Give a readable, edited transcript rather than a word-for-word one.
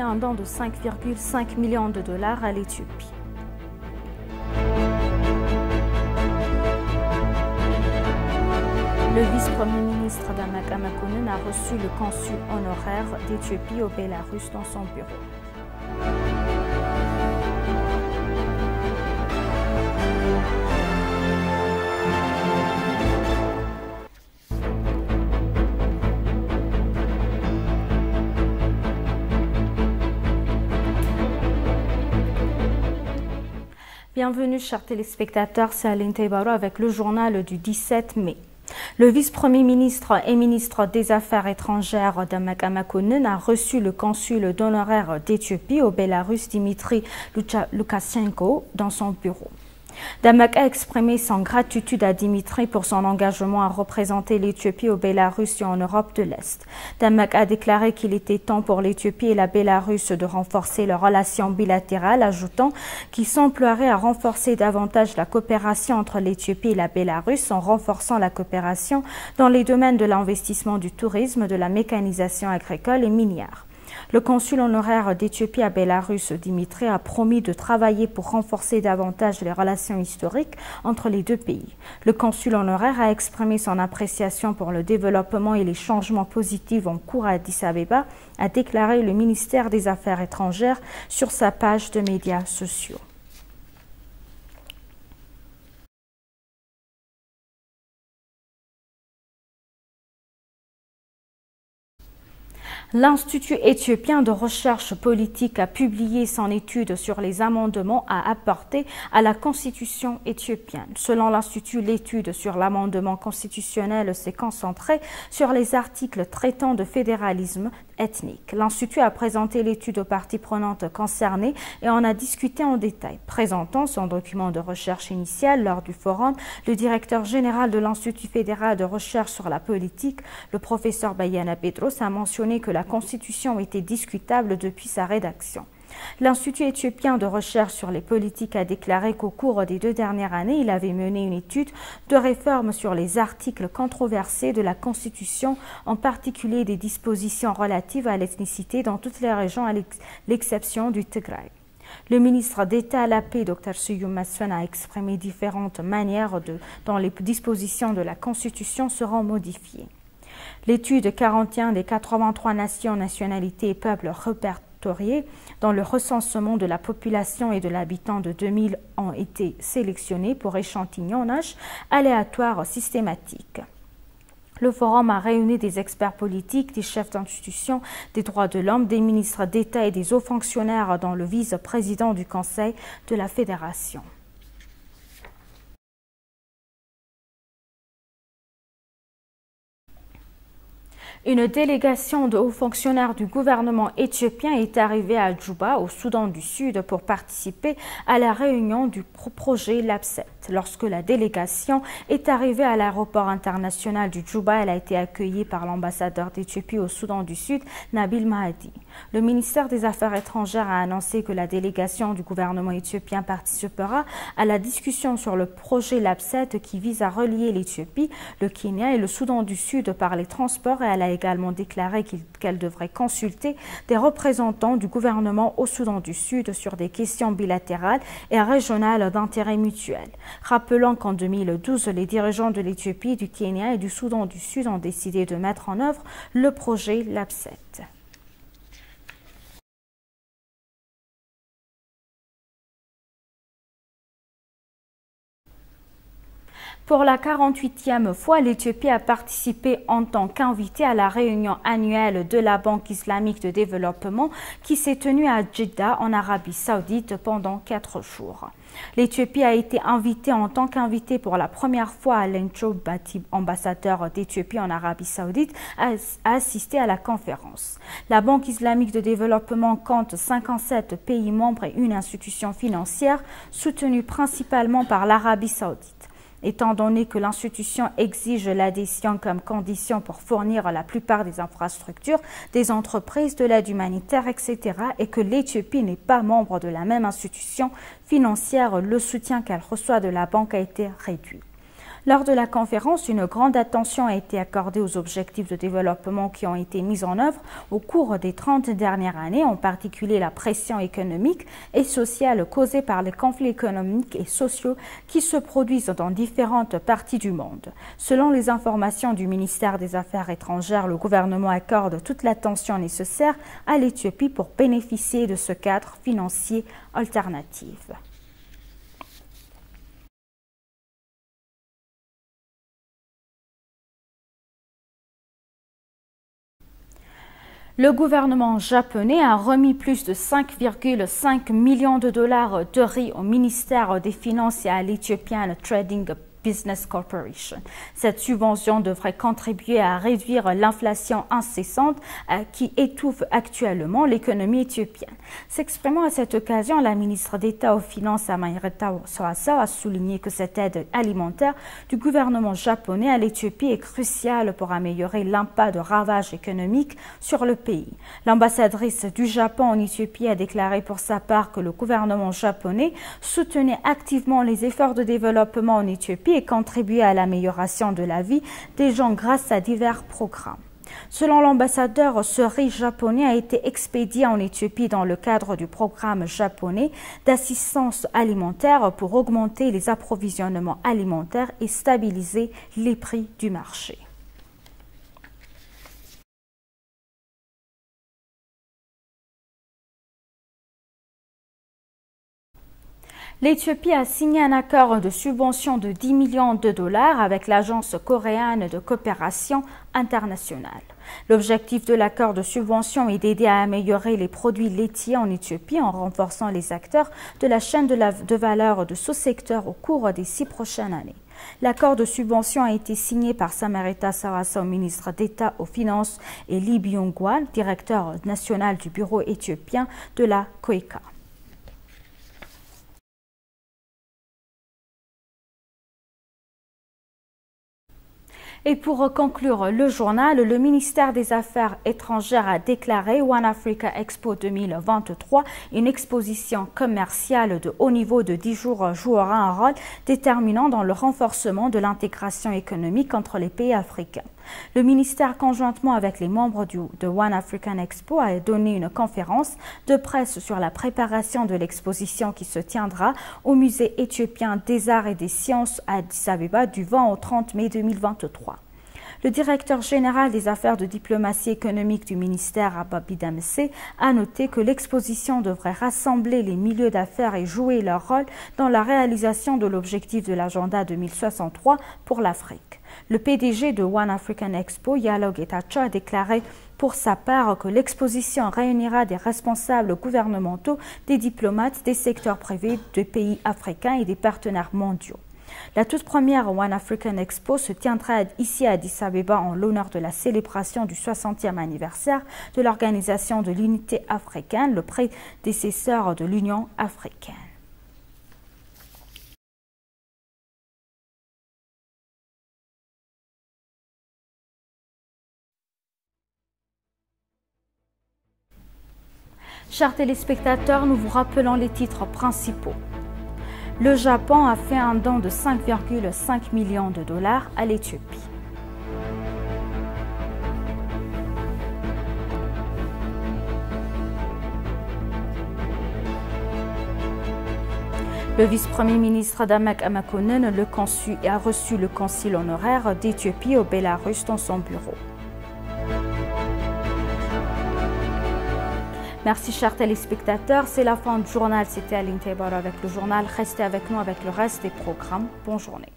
un don de 5,5 millions de dollars à l'Éthiopie. Le vice-premier ministre Dammaqaa Mokonnon a reçu le consul honoraire d'Éthiopie au Bélarus dans son bureau. Bienvenue chers téléspectateurs, c'est Aline Taibaro avec le journal du 17 mai. Le vice-premier ministre et ministre des Affaires étrangères Dammaqaa Mokonnon a reçu le consul d'honoraire d'Éthiopie au Bélarus Dimitri Loukachenko dans son bureau. Dammaqaa a exprimé son gratitude à Dimitri pour son engagement à représenter l'Éthiopie au Bélarus et en Europe de l'Est. Dammaqaa a déclaré qu'il était temps pour l'Éthiopie et la Bélarus de renforcer leurs relations bilatérales, ajoutant qu'il s'emploierait à renforcer davantage la coopération entre l'Éthiopie et la Bélarus en renforçant la coopération dans les domaines de l'investissement, du tourisme, de la mécanisation agricole et minière. Le consul honoraire d'Éthiopie à Bélarus, Dimitri, a promis de travailler pour renforcer davantage les relations historiques entre les deux pays. Le consul honoraire a exprimé son appréciation pour le développement et les changements positifs en cours à Addis Abeba, a déclaré le ministère des Affaires étrangères sur sa page de médias sociaux. L'Institut éthiopien de recherche politique a publié son étude sur les amendements à apporter à la Constitution éthiopienne. Selon l'Institut, l'étude sur l'amendement constitutionnel s'est concentrée sur les articles traitant de fédéralisme ethnique. L'Institut a présenté l'étude aux parties prenantes concernées et en a discuté en détail. Présentant son document de recherche initial lors du forum, le directeur général de l'Institut fédéral de recherche sur la politique, le professeur Bayana Petros, a mentionné que la Constitution était discutable depuis sa rédaction. L'Institut éthiopien de recherche sur les politiques a déclaré qu'au cours des 2 dernières années, il avait mené une étude de réforme sur les articles controversés de la Constitution, en particulier des dispositions relatives à l'ethnicité dans toutes les régions à l'exception du Tigray. Le ministre d'État à la paix, Dr Suyum Masson, a exprimé différentes manières dont les dispositions de la Constitution seront modifiées. L'étude 41 des 83 nations, nationalités et peuples répertoriés dans le recensement de la population et de l'habitant de 2000 ont été sélectionnés pour échantillonnage aléatoire systématique. Le forum a réuni des experts politiques, des chefs d'institutions, des droits de l'homme, des ministres d'État et des hauts fonctionnaires dont le vice-président du Conseil de la Fédération. Une délégation de hauts fonctionnaires du gouvernement éthiopien est arrivée à Djouba, au Soudan du Sud, pour participer à la réunion du projet LAPSET. Lorsque la délégation est arrivée à l'aéroport international du Djouba, elle a été accueillie par l'ambassadeur d'Éthiopie au Soudan du Sud, Nabil Mahdi. Le ministère des Affaires étrangères a annoncé que la délégation du gouvernement éthiopien participera à la discussion sur le projet LAPSET qui vise à relier l'Éthiopie, le Kenya et le Soudan du Sud par les transports, et elle a également déclaré qu'elle devrait consulter des représentants du gouvernement au Soudan du Sud sur des questions bilatérales et régionales d'intérêt mutuel. Rappelons qu'en 2012, les dirigeants de l'Éthiopie, du Kenya et du Soudan du Sud ont décidé de mettre en œuvre le projet LAPSET. Pour la 48e fois, l'Éthiopie a participé en tant qu'invité à la réunion annuelle de la Banque islamique de développement qui s'est tenue à Jeddah en Arabie Saoudite pendant 4 jours. L'Éthiopie a été invitée en tant qu'invité pour la première fois à Lencho Bati, ambassadeur d'Éthiopie en Arabie Saoudite, à assister à la conférence. La Banque islamique de développement compte 57 pays membres et une institution financière soutenue principalement par l'Arabie Saoudite. Étant donné que l'institution exige l'adhésion comme condition pour fournir la plupart des infrastructures, des entreprises, de l'aide humanitaire, etc., et que l'Éthiopie n'est pas membre de la même institution financière, le soutien qu'elle reçoit de la banque a été réduit. Lors de la conférence, une grande attention a été accordée aux objectifs de développement qui ont été mis en œuvre au cours des 30 dernières années, en particulier la pression économique et sociale causée par les conflits économiques et sociaux qui se produisent dans différentes parties du monde. Selon les informations du ministère des Affaires étrangères, le gouvernement accorde toute l'attention nécessaire à l'Éthiopie pour bénéficier de ce cadre financier alternatif. Le gouvernement japonais a remis plus de 5,5 millions de dollars de riz au ministère des Finances et à l'Ethiopian Trading Business Corporation. Cette subvention devrait contribuer à réduire l'inflation incessante qui étouffe actuellement l'économie éthiopienne. S'exprimant à cette occasion, la ministre d'État aux Finances Amarita Soasa a souligné que cette aide alimentaire du gouvernement japonais à l'Éthiopie est cruciale pour améliorer l'impact de ravages économiques sur le pays. L'ambassadrice du Japon en Éthiopie a déclaré pour sa part que le gouvernement japonais soutenait activement les efforts de développement en Éthiopie et contribuer à l'amélioration de la vie des gens grâce à divers programmes. Selon l'ambassadeur, ce riz japonais a été expédié en Éthiopie dans le cadre du programme japonais d'assistance alimentaire pour augmenter les approvisionnements alimentaires et stabiliser les prix du marché. L'Éthiopie a signé un accord de subvention de 10 millions de dollars avec l'Agence coréenne de coopération internationale. L'objectif de l'accord de subvention est d'aider à améliorer les produits laitiers en Éthiopie en renforçant les acteurs de la chaîne de valeur de ce secteur au cours des 6 prochaines années. L'accord de subvention a été signé par Samarita Soasa, ministre d'État aux Finances, et Lee Byung-hwa, directeur national du bureau éthiopien de la COECA. Et pour conclure le journal, le ministère des Affaires étrangères a déclaré One Africa Expo 2023, une exposition commerciale de haut niveau de 10 jours jouera un rôle déterminant dans le renforcement de l'intégration économique entre les pays africains. Le ministère, conjointement avec les membres de One African Expo, a donné une conférence de presse sur la préparation de l'exposition qui se tiendra au musée éthiopien des arts et des sciences à Addis Abeba du 20 au 30 mai 2023. Le directeur général des affaires de diplomatie économique du ministère, Ababi Damse, a noté que l'exposition devrait rassembler les milieux d'affaires et jouer leur rôle dans la réalisation de l'objectif de l'agenda 2063 pour l'Afrique. Le PDG de One African Expo, Yalo Getachew, a déclaré pour sa part que l'exposition réunira des responsables gouvernementaux, des diplomates, des secteurs privés, des pays africains et des partenaires mondiaux. La toute première One African Expo se tiendra ici à Addis Abeba en l'honneur de la célébration du 60e anniversaire de l'Organisation de l'Unité africaine, le prédécesseur de l'Union africaine. Chers téléspectateurs, nous vous rappelons les titres principaux. Le Japon a fait un don de 5,5 millions de dollars à l'Éthiopie. Le vice-premier ministre Damak Amakonnen a reçu le consul honoraire d'Éthiopie au Bélarus dans son bureau. Merci chers téléspectateurs, c'est la fin du journal. C'était Aline Taibara avec le journal. Restez avec nous avec le reste des programmes. Bonne journée.